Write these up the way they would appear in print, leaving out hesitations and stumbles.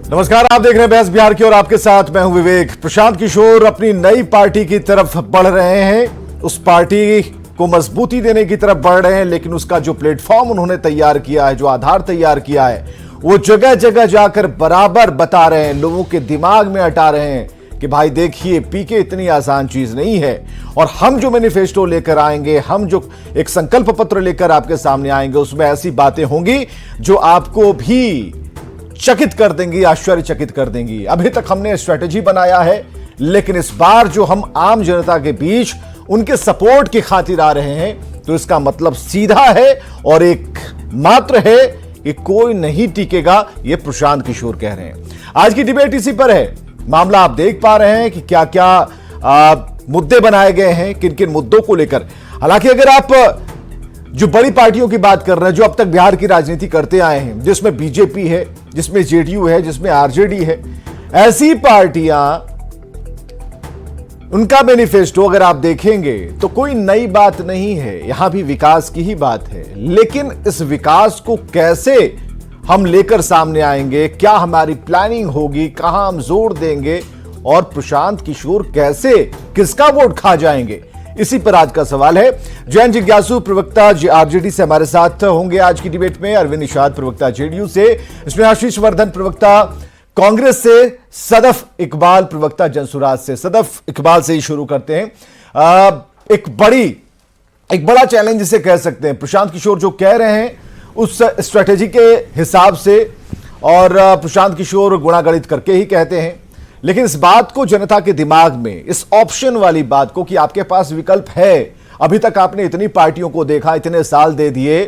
नमस्कार, आप देख रहे हैं बहस बिहार की और आपके साथ मैं हूं विवेक। प्रशांत किशोर अपनी नई पार्टी की तरफ बढ़ रहे हैं, उस पार्टी को मजबूती देने की तरफ बढ़ रहे हैं, लेकिन उसका जो प्लेटफॉर्म उन्होंने तैयार किया है, जो आधार तैयार किया है, वो जगह जगह जाकर बराबर बता रहे हैं, लोगों के दिमाग में हटा रहे हैं कि भाई देखिए पीके इतनी आसान चीज नहीं है। और हम जो मैनिफेस्टो लेकर आएंगे, हम जो एक संकल्प पत्र लेकर आपके सामने आएंगे, उसमें ऐसी बातें होंगी जो आपको भी चकित कर देंगी, आश्चर्यचकित कर देंगी। अभी तक हमने स्ट्रेटेजी बनाया है, लेकिन इस बार जो हम आम जनता के बीच उनके सपोर्ट की खातिर आ रहे हैं, तो इसका मतलब सीधा है और एक मात्र है कि कोई नहीं टिकेगा, ये प्रशांत किशोर कह रहे हैं। आज की डिबेट इसी पर है। मामला आप देख पा रहे हैं कि क्या क्या मुद्दे बनाए गए हैं, किन किन मुद्दों को लेकर। हालांकि अगर आप जो बड़ी पार्टियों की बात कर रहे हैं, जो अब तक बिहार की राजनीति करते आए हैं, जिसमें बीजेपी है, जिसमें जेडीयू है, जिसमें आरजेडी है, ऐसी पार्टियां, उनका मैनिफेस्टो अगर आप देखेंगे तो कोई नई बात नहीं है, यहां भी विकास की ही बात है। लेकिन इस विकास को कैसे हम लेकर सामने आएंगे, क्या हमारी प्लानिंग होगी, कहां हम जोर देंगे और प्रशांत किशोर कैसे किसका वोट खा जाएंगे, इसी पर आज का सवाल है। जैन जिज्ञासु प्रवक्ता आरजेडी से हमारे साथ होंगे आज की डिबेट में, अरविंद निषाद प्रवक्ता जेडीयू से, इसमें आशीष वर्धन प्रवक्ता कांग्रेस से, सदफ इकबाल प्रवक्ता जनसुराज से। सदफ इकबाल से ही शुरू करते हैं। एक बड़ा चैलेंज इसे कह सकते हैं, प्रशांत किशोर जो कह रहे हैं उस स्ट्रेटेजी के हिसाब से, और प्रशांत किशोर गुणागणित करके ही कहते हैं, लेकिन इस बात को जनता के दिमाग में, इस ऑप्शन वाली बात को कि आपके पास विकल्प है, अभी तक आपने इतनी पार्टियों को देखा, इतने साल दे दिए,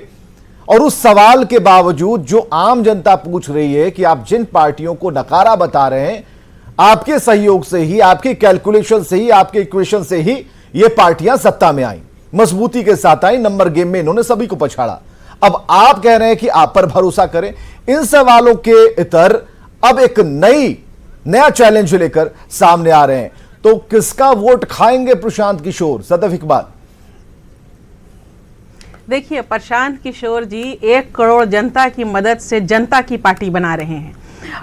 और उस सवाल के बावजूद जो आम जनता पूछ रही है कि आप जिन पार्टियों को नकारा बता रहे हैं, आपके सहयोग से ही, आपके कैलकुलेशन से ही, आपके इक्वेशन से ही ये पार्टियां सत्ता में आई, मजबूती के साथ आई, नंबर गेम में इन्होंने सभी को पछाड़ा। अब आप कह रहे हैं कि आप पर भरोसा करें। इन सवालों के इतर अब एक नया चैलेंज लेकर सामने आ रहे हैं, तो किसका वोट खाएंगे प्रशांत किशोर? सदफ इकबाल। देखिए, प्रशांत किशोर जी 1 करोड़ जनता की मदद से जनता की पार्टी बना रहे हैं,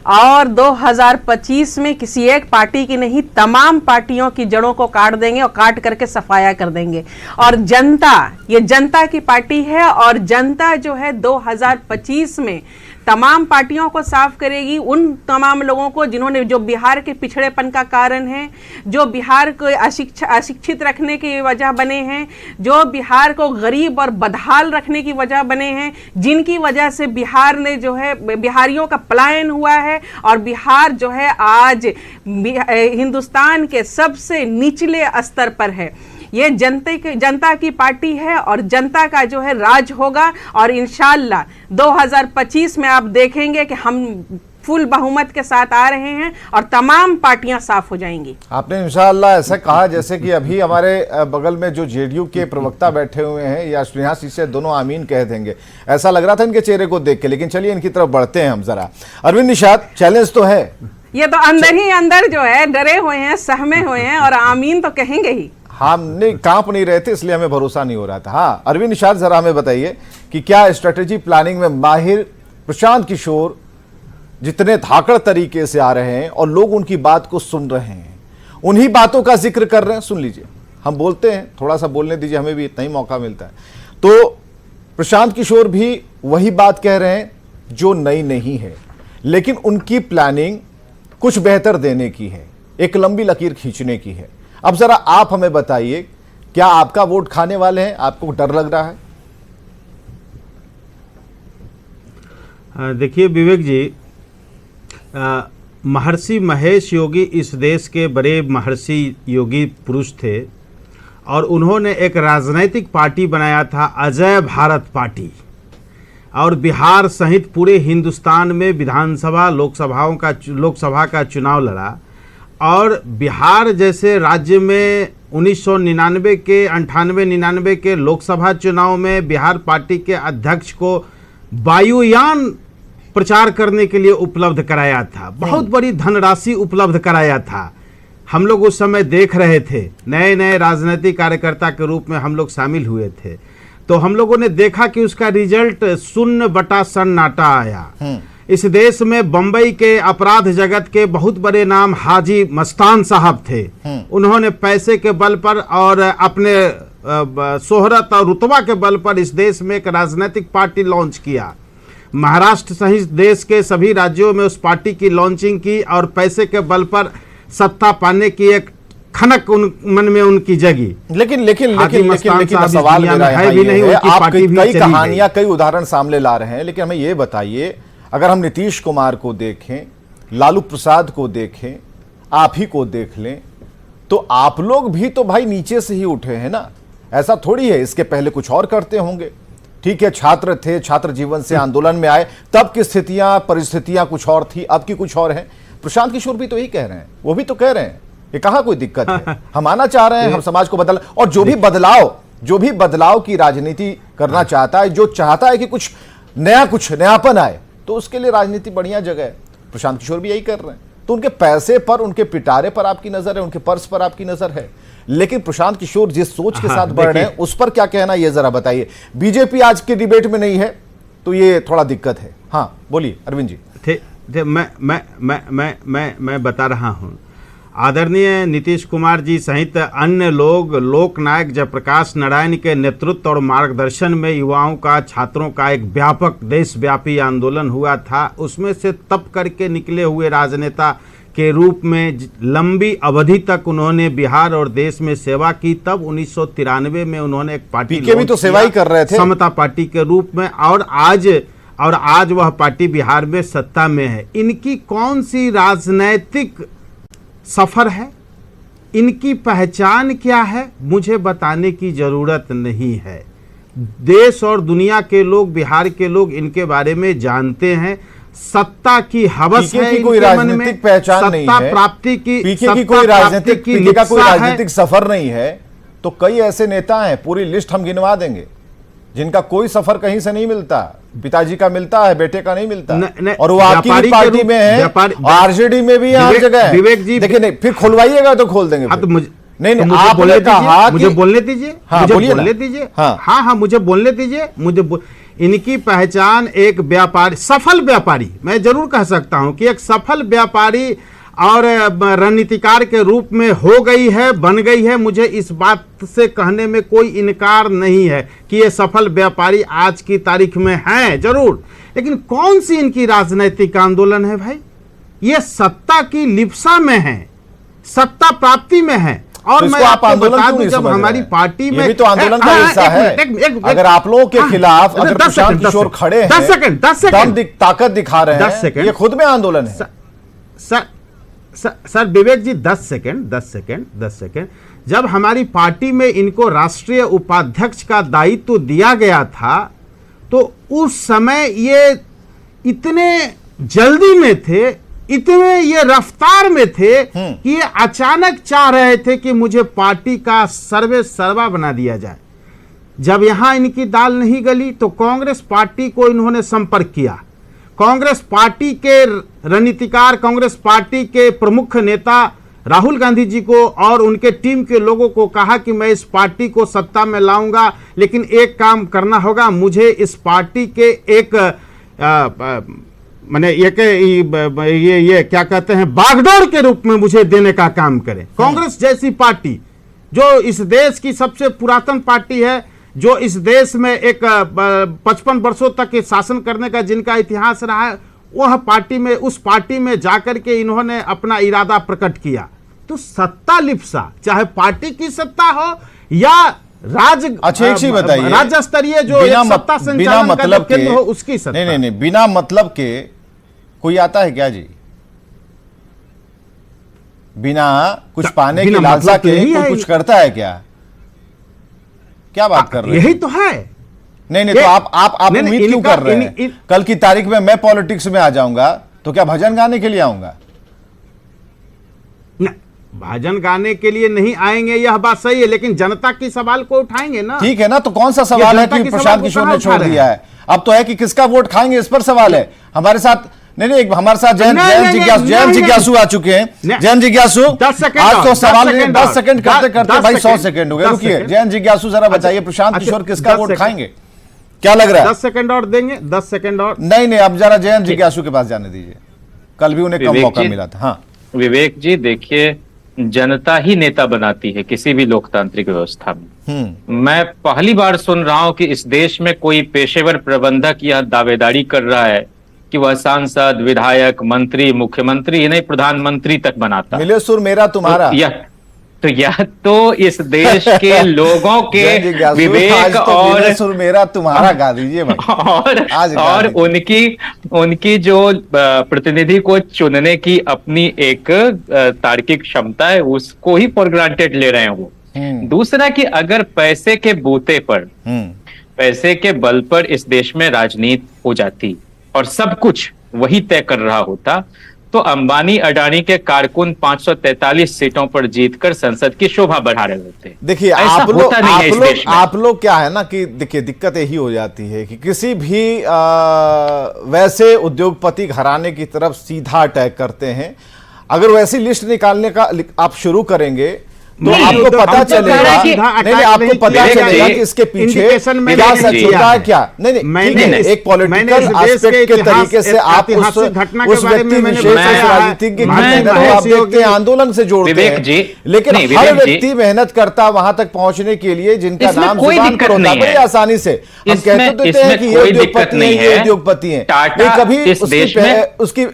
और 2025 में किसी एक पार्टी की नहीं, तमाम पार्टियों की जड़ों को काट देंगे और काट करके सफाया कर देंगे। और जनता, ये जनता की पार्टी है, और जनता जो है 2025 में तमाम पार्टियों को साफ करेगी। उन तमाम लोगों को जिन्होंने, जो बिहार के पिछड़ेपन का कारण है, जो बिहार को अशिक्षित रखने की वजह बने हैं, जो बिहार को गरीब और बदहाल रखने की वजह बने हैं, जिनकी वजह से बिहार ने जो है, बिहारियों का पलायन हुआ है, और बिहार जो है आज हिंदुस्तान के सबसे निचले स्तर पर है। ये जनता की पार्टी है, और जनता का जो है राज होगा, और इंशाल्लाह 2025 में आप देखेंगे कि हम फुल बहुमत के साथ आ रहे हैं और तमाम पार्टियां साफ हो जाएंगी। आपने इंशाल्लाह ऐसा कहा जैसे कि अभी हमारे बगल में जो जेडीयू के प्रवक्ता बैठे हुए हैं, या स्नेहा से दोनों आमीन कह देंगे, ऐसा लग रहा था इनके चेहरे को देख के। लेकिन चलिए इनकी तरफ बढ़ते हैं हम जरा। अरविंद निषाद, चैलेंज तो है, ये तो अंदर ही अंदर जो है डरे हुए हैं, सहमे हुए हैं, और आमीन तो कहेंगे ही। हमने कांप नहीं रहे थे, इसलिए हमें भरोसा नहीं हो रहा था। हाँ, अरविंद निषाद, जरा हमें बताइए कि क्या स्ट्रेटेजी प्लानिंग में माहिर प्रशांत किशोर जितने धाकड़ तरीके से आ रहे हैं और लोग उनकी बात को सुन रहे हैं, उन्हीं बातों का जिक्र कर रहे हैं। सुन लीजिए, हम बोलते हैं, थोड़ा सा बोलने दीजिए, हमें भी इतना ही मौका मिलता है। तो प्रशांत किशोर भी वही बात कह रहे हैं जो नई नहीं है, लेकिन उनकी प्लानिंग कुछ बेहतर देने की है, एक लंबी लकीर खींचने की है। अब जरा आप हमें बताइए, क्या आपका वोट खाने वाले हैं? आपको डर लग रहा है? देखिए विवेक जी, महर्षि महेश योगी इस देश के बड़े महर्षि योगी पुरुष थे, और उन्होंने एक राजनैतिक पार्टी बनाया था, अजय भारत पार्टी, और बिहार सहित पूरे हिंदुस्तान में विधानसभा लोकसभा का चुनाव लड़ा। और बिहार जैसे राज्य में 1999 के 98-99 के लोकसभा चुनाव में बिहार पार्टी के अध्यक्ष को वायुयान प्रचार करने के लिए उपलब्ध कराया था, बहुत बड़ी धनराशि उपलब्ध कराया था। हम लोग उस समय देख रहे थे, नए नए राजनीतिक कार्यकर्ता के रूप में हम लोग शामिल हुए थे, तो हम लोगों ने देखा कि उसका रिजल्ट 0/सन्नाटा आया। इस देश में बंबई के अपराध जगत के बहुत बड़े नाम हाजी मस्तान साहब थे। उन्होंने पैसे के बल पर और अपने शोहरत और रुतबा के बल पर इस देश में एक राजनीतिक पार्टी लॉन्च किया। महाराष्ट्र सहित देश के सभी राज्यों में उस पार्टी की लॉन्चिंग की और पैसे के बल पर सत्ता पाने की एक खनक मन में उनकी जगी। लेकिन सवाल मेरा यहाँ ये है, आप कई कहानियां, कई उदाहरण सामने ला रहे हैं, लेकिन हमें ये बताइए, अगर हम नीतीश कुमार को देखें, लालू प्रसाद को देखें, आप ही को देख लें, तो आप लोग भी तो भाई नीचे से ही उठे हैं ना। ऐसा थोड़ी है इसके पहले कुछ और करते होंगे। ठीक है, छात्र थे, छात्र जीवन से आंदोलन में आए, तब की स्थितियां परिस्थितियां कुछ और थी, अब की कुछ और है। प्रशांत किशोर भी तो यही कह रहे हैं, वो भी तो कह रहे हैं, ये कहां कोई दिक्कत है। हम आना चाह रहे हैं, हम समाज को बदल, और जो भी बदलाव की राजनीति करना चाहता है, जो चाहता है कि कुछ नयापन आए, तो उसके लिए राजनीति बढ़िया जगह है। प्रशांत किशोर भी यही कर रहे हैं। तो उनके पैसे पर, उनके पिटारे पर आपकी नजर है, उनके पर्स पर आपकी नजर है, लेकिन प्रशांत किशोर जिस सोच के साथ बढ़ रहे हैं उस पर क्या कहना, यह जरा बताइए। बीजेपी आज के डिबेट में नहीं है तो ये थोड़ा दिक्कत है। हाँ बोलिए अरविंद जी। मैं बता रहा हूं, आदरणीय नीतीश कुमार जी सहित अन्य लोग, लोकनायक जयप्रकाश नारायण के नेतृत्व और मार्गदर्शन में युवाओं का, छात्रों का एक व्यापक देशव्यापी आंदोलन हुआ था। उसमें से तप करके निकले हुए राजनेता के रूप में लंबी अवधि तक उन्होंने बिहार और देश में सेवा की। तब 1993 में उन्होंने एक पार्टी भी तो सेवा ही कर रहे थे, समता पार्टी के रूप में, और आज वह पार्टी बिहार में सत्ता में है। इनकी कौन सी राजनैतिक सफर है, इनकी पहचान क्या है, मुझे बताने की जरूरत नहीं है। देश और दुनिया के लोग, बिहार के लोग इनके बारे में जानते हैं। सत्ता की हवस है कोई राजनीतिक पहचान नहीं है, प्राप्ति की, पीके की कोई राजनीतिक सफर नहीं है। तो कई ऐसे नेता हैं, पूरी लिस्ट हम गिनवा देंगे, जिनका कोई सफर कहीं से नहीं मिलता। पिताजी का मिलता है, बेटे का नहीं मिलता। और वो आपकी पार्टी में है, आरजेडी में भी हर जगह है। विवेक जी देखिए, नहीं फिर खुलवाइएगा तो खोल देंगे। नहीं, आपने कहा, मुझे बोलने दीजिए, मुझे बोलने दीजिए। हाँ, मुझे बोलने दीजिए। इनकी पहचान एक व्यापारी, सफल व्यापारी, मैं जरूर कह सकता हूं कि एक सफल व्यापारी और रणनीतिकार के रूप में हो गई है, बन गई है। मुझे इस बात से कहने में कोई इनकार नहीं है कि ये सफल व्यापारी आज की तारीख में हैं, जरूर। लेकिन कौन सी इनकी राजनीतिक आंदोलन है भाई? ये सत्ता की लिप्सा में है, सत्ता प्राप्ति में है। और तो मैं आपको बता दूं, जब हमारी पार्टी में, ये भी तो आंदोलन का हिस्सा है। अगर आप लोगों के खिलाफ अगर प्रशांत किशोर खड़े हैं, 10 सेकंड ताकत दिखा रहे हैं, ये खुद में आंदोलन है। सर विवेक जी, 10 सेकंड। जब हमारी पार्टी में इनको राष्ट्रीय उपाध्यक्ष का दायित्व दिया गया था, तो उस समय ये इतने जल्दी में थे, इतने ये रफ्तार में थे कि ये अचानक चाह रहे थे कि मुझे पार्टी का सर्वे सर्वा बना दिया जाए। जब यहां इनकी दाल नहीं गली तो कांग्रेस पार्टी को इन्होंने संपर्क किया। कांग्रेस पार्टी के रणनीतिकार, कांग्रेस पार्टी के प्रमुख नेता राहुल गांधी जी को और उनके टीम के लोगों को कहा कि मैं इस पार्टी को सत्ता में लाऊंगा, लेकिन एक काम करना होगा, मुझे इस पार्टी के एक माने ये क्या कहते हैं, बागडोर के रूप में मुझे देने का काम करें। कांग्रेस जैसी पार्टी, जो इस देश की सबसे पुरातन पार्टी है, जो इस देश में एक 55 वर्षों तक शासन करने का जिनका इतिहास रहा है, वह पार्टी में, उस पार्टी में जाकर के इन्होंने अपना इरादा प्रकट किया। तो सत्ता लिप्सा, चाहे पार्टी की सत्ता हो या एक चीज बताइए, राज्य स्तरीय जो सत्ता संचालन का केंद्र हो, उसकी सत्ता। नहीं, बिना मतलब के कोई आता है क्या जी? बिना कुछ पाने की लालसा के कोई कुछ करता है क्या? क्या बात कर रहे हैं? यही तो है। नहीं, तो आप उम्मीद क्यों कर रहे हैं? कल की तारीख में मैं पॉलिटिक्स में आ जाऊंगा तो क्या भजन गाने के लिए आऊंगा? भजन गाने के लिए नहीं आएंगे, यह बात सही है, लेकिन जनता की सवाल को उठाएंगे ना। ठीक है ना, तो कौन सा सवाल है कि प्रशांत किशोर ने छोड़ दिया है? अब तो है कि किसका वोट खाएंगे, इस पर सवाल है। हमारे साथ नहीं, हमारे साथ जैन जिज्ञासु आ चुके हैं। जैन जिज्ञासु, आज तो सवाल 10 सेकंड करते करते भाई 100 सेकंड हो गए। रुकिए, जैन जिज्ञासु जरा बताइए, प्रशांत किशोर किसका वोट खाएंगे? क्या लग रहा है? 10 सेकंड और देंगे, 10 सेकंड और। नहीं, अब जरा जयंत जिज्ञासु के पास जाने दीजिए, कल भी उन्हें कम मौका मिला था। हाँ विवेक जी, देखिए जनता ही नेता बनाती है किसी भी लोकतांत्रिक व्यवस्था में। मैं पहली बार सुन रहा हूं कि इस देश में कोई पेशेवर प्रबंधक यह दावेदारी कर रहा है कि वह सांसद, विधायक, मंत्री, मुख्यमंत्री ही नहीं प्रधानमंत्री तक बनाता। मिले सुर मेरा तुम्हारा। यह तो इस देश के लोगों के विवेक और सुर मेरा तुम्हारा गा दीजिए और उनकी जो प्रतिनिधि को चुनने की अपनी एक तार्किक क्षमता है, उसको ही फॉर ग्रांटेड ले रहे हैं वो। दूसरा कि अगर पैसे के बूते पर, पैसे के बल पर इस देश में राजनीति हो जाती और सब कुछ वही तय कर रहा होता, तो अंबानी अडानी के कारकुन 543 सीटों पर जीतकर संसद की शोभा बढ़ा रहे होते। देखिए आप लोग क्या है ना कि देखिए दिक्कत यही हो जाती है कि किसी भी वैसे उद्योगपति घराने की तरफ सीधा अटैक करते हैं। अगर वैसी लिस्ट निकालने का आप शुरू करेंगे तो आपको पता चलेगा, आपको पता चलेगा कि इसके पीछे क्या सच होता है क्या नहीं। एक पॉलिटिकल एस्पेक्ट के तरीके से आप उस व्यक्ति विशेष, राजनीतिज्ञ आप देखते हैं, आंदोलन से जोड़ते हैं, लेकिन हर व्यक्ति मेहनत करता वहां तक पहुंचने के लिए जिनका नाम जुबान पर होता है बड़ी आसानी से। हम कहते देते हैं कि ये उद्योगपति है, ये उद्योगपति है, कभी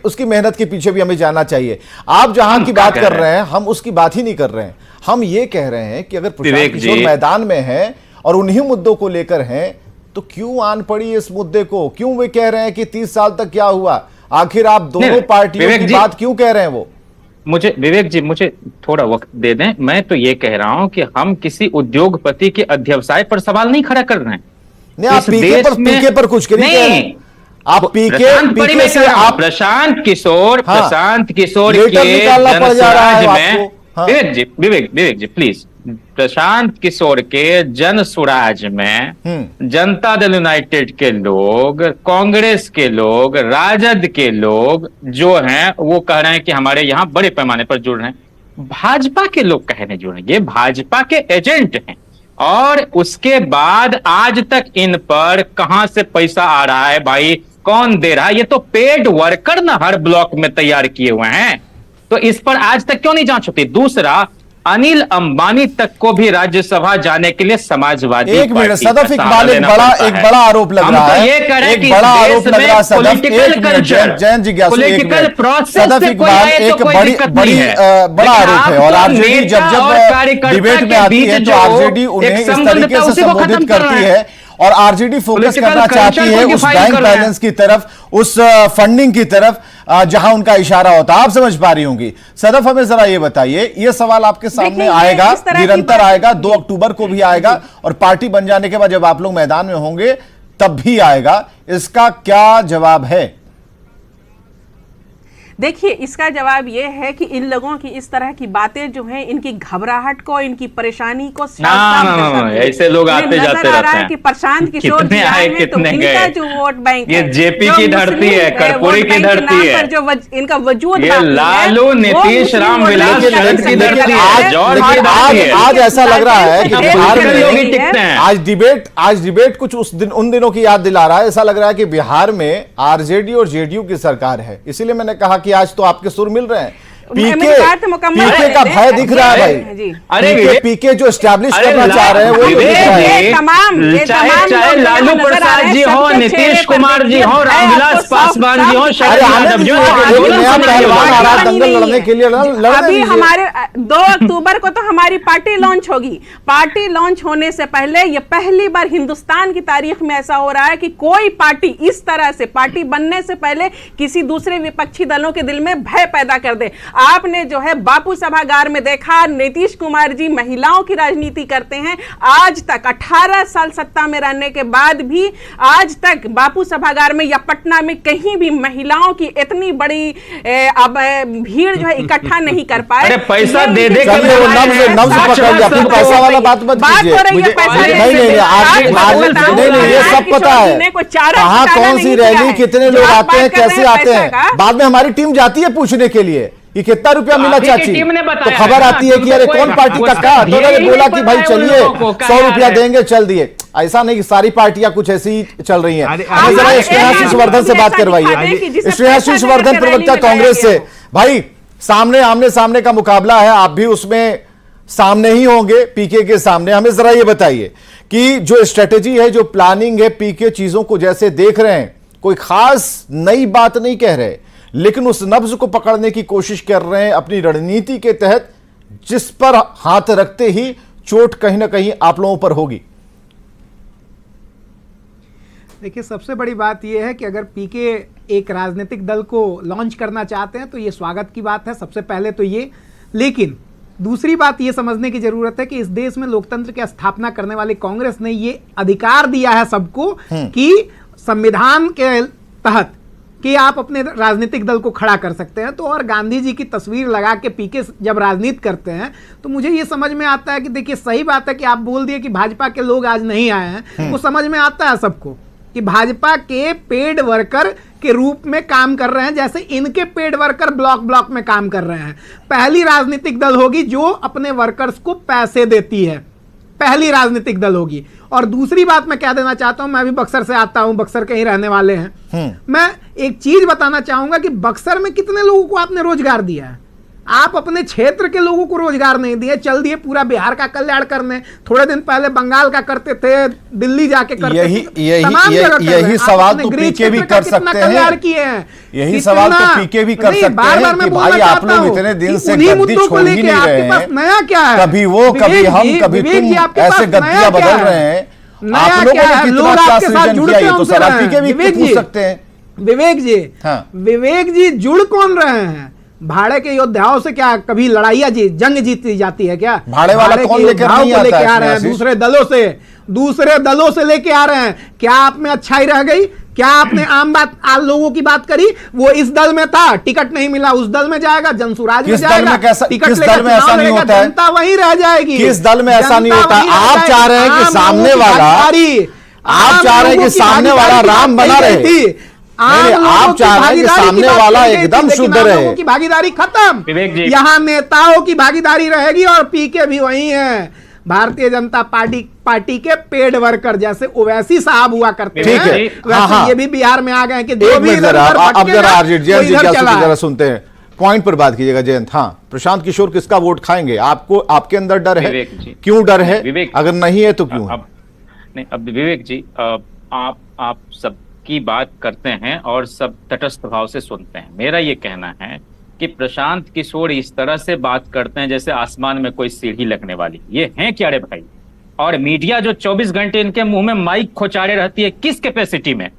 उसकी मेहनत के पीछे भी हमें जाना चाहिए। आप जहां की बात कर रहे हैं हम उसकी बात ही नहीं कर रहे हैं। हम ये कह रहे हैं कि अगर प्रशांत किशोर मैदान में हैं और उन्हीं मुद्दों को लेकर हैं तो क्यों आन पड़ी इस मुद्दे को? क्यों वे कह रहे हैं कि 30 साल तक क्या हुआ? आखिर आप दोनों पार्टियों की बात क्यों कह रहे हैं? वो विवेक जी मुझे थोड़ा वक्त दे दें। मैं तो ये कह रहा हूं कि हम किसी उद्योगपति के अध्यवसाय पर सवाल नहीं खड़ा कर रहे हैं। नहीं, आप पीके पर कुछ नहीं, आप पीके से आप प्रशांत किशोर के जनसुराज में विवेक जी प्लीज, प्रशांत किशोर के जन सुराज में जनता दल यूनाइटेड के लोग, कांग्रेस के लोग, राजद के लोग जो हैं वो कह रहे हैं कि हमारे यहाँ बड़े पैमाने पर जुड़ रहे हैं। भाजपा के लोग कहने जुड़ेंगे, भाजपा के एजेंट हैं, और उसके बाद आज तक इन पर कहां से पैसा आ रहा है भाई, कौन दे रहा है? ये तो पेड वर्कर ना हर ब्लॉक में तैयार किए हुए हैं, तो इस पर आज तक क्यों नहीं जांच होती? दूसरा, अनिल अंबानी तक को भी राज्यसभा जाने के लिए समाजवादी एक मिनट सदफ इकबाल एक बड़ा आरोप लग रहा है, एक बड़ा आरोप लग रहा है सदफ। जयंत जिज्ञासु सदफ इकबाल एक बड़ा आरोप है, और आरजेडी जब डिबेट में आती है तो आरजेडी उन्हें इस तरीके से संबोधित करती है, और आरजेडी फोकस करना चाहती है उस बैंक बैलेंस की तरफ, उस फंडिंग की तरफ जहां उनका इशारा होता है। आप समझ पा रही होंगी। सदफ हमें जरा ये बताइए, ये सवाल आपके सामने आएगा, निरंतर आएगा, 2 अक्टूबर को भी आएगा और पार्टी बन जाने के बाद जब आप लोग मैदान में होंगे तब भी आएगा। इसका क्या जवाब है? देखिए, इसका जवाब यह है कि इन लोगों की इस तरह की बातें जो हैं, इनकी घबराहट को, इनकी परेशानी को ऐसे लोग आते जाते रहते हैं कि प्रशांत किशोर जी आए हैं तो इनका जो वोट बैंक ये जेपी की धरती है, कर्पूरी की धरती है, जो इनका वजूद लालू नीतीश रामविलास शरद की धरती है। आज ऐसा लग रहा है कि बिहार में आज डिबेट कुछ उन दिनों की याद दिला रहा है। ऐसा लग रहा है कि बिहार में आरजेडी और जेडीयू की सरकार है, इसीलिए मैंने कहा कि आज तो आपके सुर मिल रहे हैं। पीके का भय दिख रहा है भाई। अरे पीके जो एस्टैब्लिश करना चाह रहे हैं वो दिख रहा है। चाहे लालू प्रसाद जी हो, नीतीश कुमार जी हो, रामविलास पासवान जी हो, शरद यादव जी हो, दंगल लड़ने के लिए अभी हमारे 2 अक्टूबर को तो हमारी पार्टी लॉन्च होगी। पार्टी लॉन्च होने से पहले ये पहली बार हिंदुस्तान की तारीख में ऐसा हो रहा है कि कोई पार्टी इस तरह से पार्टी बनने से पहले किसी दूसरे विपक्षी दलों के दिल में भय पैदा कर दे। आपने जो है बापू सभागार में देखा, नीतीश कुमार जी महिलाओं की राजनीति करते हैं। आज तक 18 साल सत्ता में रहने के बाद भी आज तक बापू सभागार में या पटना में कहीं भी महिलाओं की इतनी बड़ी अब भीड़ जो है इकट्ठा नहीं कर पाए। अरे पैसा दे दे पैसा वाला बात मत कीजिए। ये सब पता है कहाँ कौन सी रैली, कितने लोग आते हैं, कैसे आते हैं। बाद में हमारी टीम जाती है पूछने के लिए कि कितना रुपया मिला चाची, तो खबर आती है कि अरे कौन पार्टी का कहा, तो उन्होंने बोला कि भाई चलिए 100 रुपया देंगे, चल दिए। ऐसा नहीं कि सारी पार्टियां कुछ ऐसी चल रही हैं। अरे, हमें जरा श्रेयाशीष वर्धन से बात करवाइए। श्रेयाशीष वर्धन प्रवक्ता कांग्रेस से, भाई सामने आमने सामने का मुकाबला है, आप भी उसमें सामने ही होंगे पीके के सामने। हमें जरा ये बताइए कि जो स्ट्रेटेजी है, जो प्लानिंग है, पीके चीजों को जैसे देख रहे हैं, कोई खास नई बात नहीं कह रहे, लेकिन उस नब्ज को पकड़ने की कोशिश कर रहे हैं अपनी रणनीति के तहत, जिस पर हाथ रखते ही चोट कहीं ना कहीं आप लोगों पर होगी। देखिए, सबसे बड़ी बात यह है कि अगर पीके एक राजनीतिक दल को लॉन्च करना चाहते हैं तो ये स्वागत की बात है, सबसे पहले तो ये। लेकिन दूसरी बात ये समझने की जरूरत है कि इस देश में लोकतंत्र की स्थापना करने वाली कांग्रेस ने ये अधिकार दिया है सबको कि संविधान के तहत कि आप अपने राजनीतिक दल को खड़ा कर सकते हैं। तो और गांधी जी की तस्वीर लगा के पीके जब राजनीति करते हैं तो मुझे ये समझ में आता है कि देखिए, सही बात है कि आप बोल दिए कि भाजपा के लोग आज नहीं आए हैं, वो समझ में आता है सबको कि भाजपा के पेड वर्कर के रूप में काम कर रहे हैं, जैसे इनके पेड वर्कर ब्लॉक ब्लॉक में काम कर रहे हैं। पहली राजनीतिक दल होगी जो अपने वर्कर्स को पैसे देती है, पहली राजनीतिक दल होगी। और दूसरी बात मैं क्या देना चाहता हूं, मैं भी बक्सर से आता हूं, बक्सर के ही रहने वाले हैं। मैं एक चीज बताना चाहूंगा कि बक्सर में कितने लोगों को आपने रोजगार दिया है? आप अपने क्षेत्र के लोगों को रोजगार नहीं दिए, चल दिए पूरा बिहार का कल्याण करने। थोड़े दिन पहले बंगाल का करते थे, दिल्ली जाके करते थे, यही सवाल तो पीके भी कर सकते हैं, किए हैं। यही सवाल तो पीके भी कर सकते हैं कि भाई आप लोग इतने दिन से गद्दी छोड़ ही नहीं रहे हैं, नया क्या है? कभी वो, कभी हम, कभी तुम, ऐसे गद्दियां बदल रहे हैं। आप लोगों ने कितना क्या सृजन किया, ये तो सवाल पीके भी पूछ सकते हैं। विवेक जी जुड़ कौन रहे हैं? भाड़े के योद्धाओं से क्या कभी लड़ाइयां जंग जीती जाती है क्या? भाड़े वाला कौन लेके आ रहे हैं? दूसरे दलों से लेके आ रहे हैं। क्या आप में अच्छाई रह गई? क्या आपने आम लोगों की बात करी? वो इस दल में था, टिकट नहीं मिला, उस दल में जाएगा, जनसुराज में जाएगा, टिकट लेकर चुनाव लड़ेगा, जनता वहीं रह जाएगी। किस दल में ऐसा नहीं होता? आप चाह रहे हैं कि सामने वाला राम बना रहे, आप चाह रहे हैं कि सामने वाला एकदम शुद्ध रहे। की भागीदारी खत्म, यहाँ नेताओं की भागीदारी रहेगी और पीके भी वही है, भारतीय जनता पार्टी के पेड वर्कर, जैसे ओवैसी साहब हुआ करते हैं, वैसे ये भी बिहार में आ गए कि जो भी जरा सुनते हैं, पॉइंट पर बात कीजिएगा जयंत। हाँ, प्रशांत किशोर किसका वोट खाएंगे? आपको, आपके अंदर डर है? क्यों डर है? अगर नहीं है तो क्यों? नहीं, अब विवेक जी, आप सब की बात करते हैं और सब तटस्थ भाव से सुनते हैं। मेरा ये कहना है कि प्रशांत किशोर इस तरह से बात करते हैं जैसे आसमान में कोई सीढ़ी लगने वाली। ये हैं क्या रे भाई? और मीडिया जो 24 घंटे इनके मुंह में माइक खोचारे रहती है, किस कैपेसिटी में?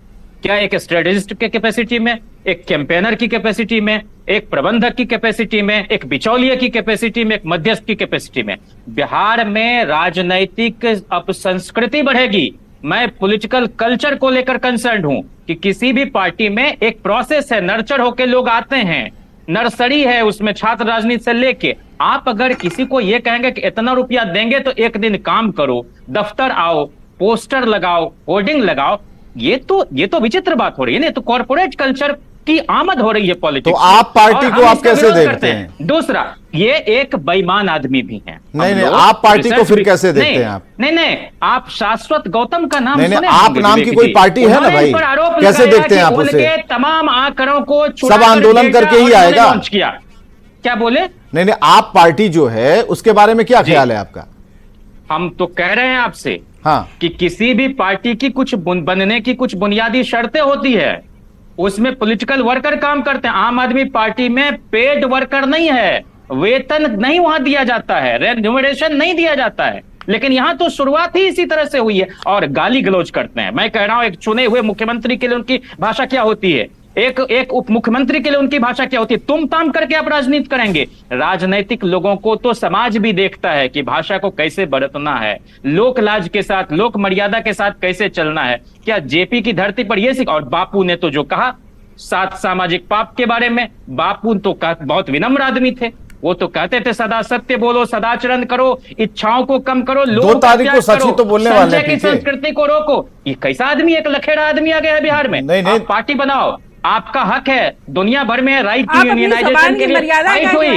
क्या एक स्ट्रेटेजिस्ट के कैपेसिटी में, एक कैंपेनर की कैपेसिटी में, एक प्रबंधक की कैपेसिटी में, एक बिचौलिए की कैपेसिटी में, एक मध्यस्थ की कैपेसिटी में? बिहार में राजनैतिक अपसंस्कृति बढ़ेगी। मैं पॉलिटिकल कल्चर को लेकर कंसर्न हूं कि किसी भी पार्टी में एक प्रोसेस है, नर्चर होके लोग आते हैं, नर्सरी है उसमें, छात्र राजनीति से लेके। आप अगर किसी को ये कहेंगे कि इतना रुपया देंगे तो एक दिन काम करो, दफ्तर आओ, पोस्टर लगाओ, होर्डिंग लगाओ, ये तो विचित्र बात हो रही है ना। तो कॉर्पोरेट कल्चर की आमद हो रही है पॉलिटिक्स। तो आप पार्टी को आप कैसे देखते हैं? दूसरा, ये एक बेईमान आदमी भी है। नहीं, आप पार्टी को फिर कैसे देखते हैं? आप नहीं, आप शाश्वत गौतम का नाम नहीं, आप नाम की कोई पार्टी है ना भाई, कैसे देखते हैं आप उसे? तमाम आंकड़ों को सब आंदोलन करके ही आएगा। क्या बोले? नहीं, आप पार्टी जो है उसके बारे में क्या ख्याल है आपका? हम तो कह रहे हैं आपसे कि किसी भी पार्टी की कुछ बनने की कुछ बुनियादी शर्तें होती है, उसमें पॉलिटिकल वर्कर काम करते हैं। आम आदमी पार्टी में पेड वर्कर नहीं है, वेतन नहीं वहां दिया जाता है, रेम्यूनरेशन नहीं दिया जाता है। लेकिन यहां तो शुरुआत ही इसी तरह से हुई है और गाली गलौज करते हैं। मैं कह रहा हूं, एक चुने हुए मुख्यमंत्री के लिए उनकी भाषा क्या होती है, एक उप मुख्यमंत्री के लिए उनकी भाषा क्या होती है? तुम ताम करके आप राजनीति करेंगे। राजनीतिक लोगों को तो समाज भी देखता है कि भाषा को कैसे बरतना है, लोक लाज के साथ, लोक मर्यादा के साथ कैसे चलना है। क्या जेपी की धरती पर यह सीख? और बापू ने तो जो कहा 7 सामाजिक पाप के बारे में, बापू तो बहुत विनम्र आदमी थे। वो तो कहते थे सदा सत्य बोलो, सदाचरण करो, इच्छाओं को कम करो, 2 तारीख को सच ही तो बोलने वाले हैं। की संस्कृति को रोको। ये कैसा आदमी, एक लखेड़ा आदमी आ गया है बिहार में। नहीं, आप पार्टी बनाओ, आपका हक है, दुनिया भर में राइट टू यूनियनाइजेशन के लिए फाइट हुई,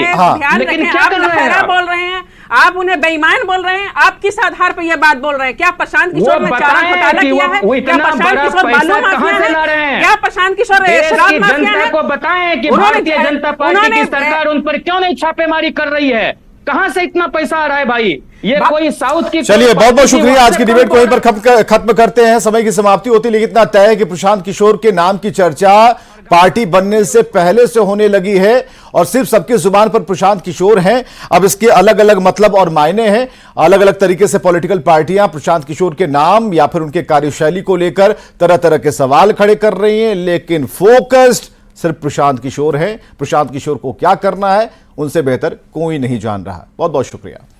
लेकिन क्या कर रहे हैं? बोल रहे हैं आप उन्हें बेईमान बोल रहे हैं, आप किस आधार पर यह बात बोल रहे हैं? क्या प्रशांत किशोर ने चारा बताएं घोटाला कि किया है? वो क्या इतना प्रशांत बड़ा किशोर पैसा बालू कहां माफिया से ला रहे है? हैं? क्या प्रशांत किशोर देश शराब की माफिया जनता है? को बताएं कि उन्होंने- भारतीय जनता पार्टी की उन्होंने- सरकार उन पर क्यों नहीं छापेमारी कर रही है? कहां से इतना पैसा आ रहा है भाई? ये कोई साउथ की चलिए, कोई बहुत बहुत पार्टी शुक्रिया। वहां आज से की डिबेट को यहीं पर कौन- खत्म करते हैं, समय की समाप्ति होती, लेकिन इतना तय है कि प्रशांत किशोर के नाम की चर्चा पार्टी बनने से पहले से होने लगी है और सिर्फ सबकी जुबान पर प्रशांत किशोर हैं। अब इसके अलग अलग मतलब और मायने हैं। अलग अलग तरीके से पॉलिटिकल पार्टियां प्रशांत किशोर के नाम या फिर उनके कार्यशैली को लेकर तरह तरह के सवाल खड़े कर रही हैं, लेकिन फोकस्ड सिर्फ प्रशांत किशोर है। प्रशांत किशोर को क्या करना है उनसे बेहतर कोई नहीं जान रहा। बहुत बहुत शुक्रिया।